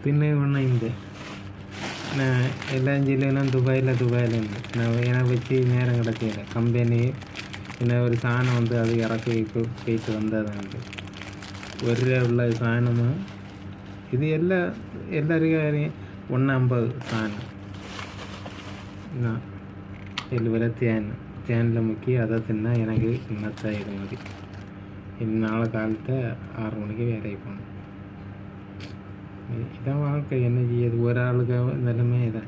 தின்னு ஒன்று இந்த நான் எல்லாம் ജില്ലയിലും துபாயிலுണ്ട് நான் ஏன்னா வச்சு நேரம் கிடக்கல கம்பெனி പിന്നെ ഒരു സാധനം ഉണ്ട് അത് ഇറക്കി പോയിട്ട് വന്നതുണ്ട് ഉള്ള സാധനമാണ് ഇത് എല്ലാവരും കാര്യം 150 സാധനം ഇതുപോലെ തേനിൽ മുക്കി அதை தின்னா எனக்கு ഇന്നത്തെ ഇത് മതി ഇനി നാളെ കാലത്ത് 6 മണിക്ക് വേലയിൽ പോകണം ഇതാ வாழ்க்கை என்ன ചെയ്യത് ഒരാൾക്ക് നിലമേ ഇതാ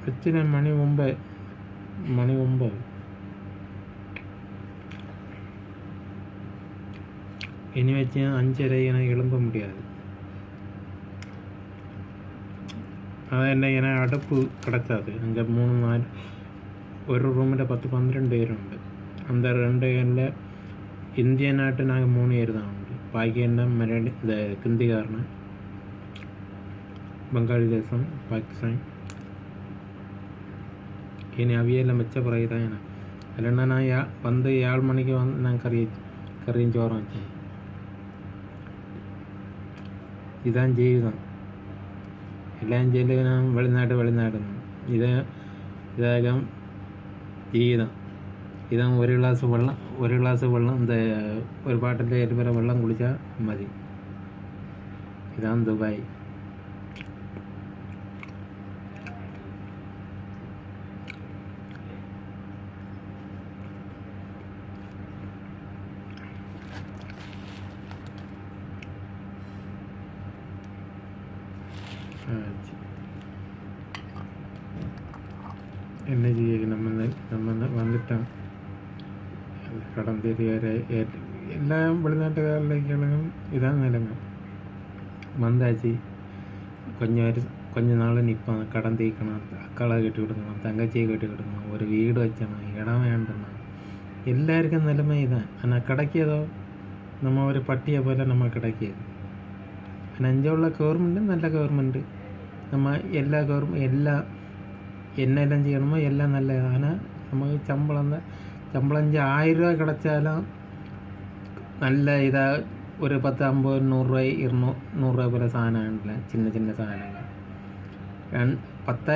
വെച്ചിന് മണി 9 ഇനി വെച്ച് 5:30 எனக்கு எழும்ப முடியாது അതല്ല ഇങ്ങനെ അടുപ്പ് കിടക്കാതെ അங்கே 3-4 ഒരു റൂമിൽ 10-12 പേരുണ്ട് அந்த 2 பேரில் இந்திய நாட்டு நாங்கள் 3 பேர் தான் உண்டு பாக்கி எல்லாம் மலையாளி இந்த ஹிந்திக்காரன் பங்காளி தேசம் பாகிஸ்தான் ഇനി അവിയെല്ലാം വെച്ച പറയുകയാണ് അല്ലാണ്ട് ഞാൻ 7 മണിക്ക് വന്ന് ഞാൻ കറിയും ചോറും വെച്ചു ഇതാണ് ജീവിതം എല്ലാം ചെയ്യൽ ഞാൻ വെളിനാട് ഇതാകാം ജീവിതം ഇതാകും ഒരു ഗ്ലാസ് വെള്ളം എന്താ ഒരു പാട്ടിൻ്റെ എരുവരെ വെള്ളം കുടിച്ചാൽ മതി ഇതാണ് ദുബായ് என்ன செய்ய நம்ம வந்துட்டோம் കടം തരികാരെ എല്ലാം വെളിനാട്ടുകാരിലേക്കാണെങ്കിലും ഇതാണ് നിലങ്ങൾ വந்தாச்சு கொஞ்ச நாள் நிற்பான் கடன் தீர்க்கணும் அக்காளை கட்டி கொடுக்கணும் தங்கச்சியை கட்டி கொடுக்கணும் ஒரு வீடு வச்சணும் இடம் வேண்டணும் எல்லாருக்கும் நிலைமை இதான் ஆனால் கிடைக்கியதோ நம்ம ஒரு பட்டியை പോലെ நம்ம கிடைக்கிയത് ஆனால் இங்கே உள்ள ഗവൺമെൻറ് നല്ല ഗവൺമെൻറ് நம்ம எல்லாம் என்னெல்லாம் செய்யணுமோ எல்லாம் நல்லது ஆனால் நமக்கு சம்பளம் 5,000 രൂപ കിടച്ചാലും നല്ല ഒരു 10, 50, 100 രൂപ 200 രൂപ പോലെ സാധനമാണല്ല ചിന്ന സാധനങ്ങൾ 10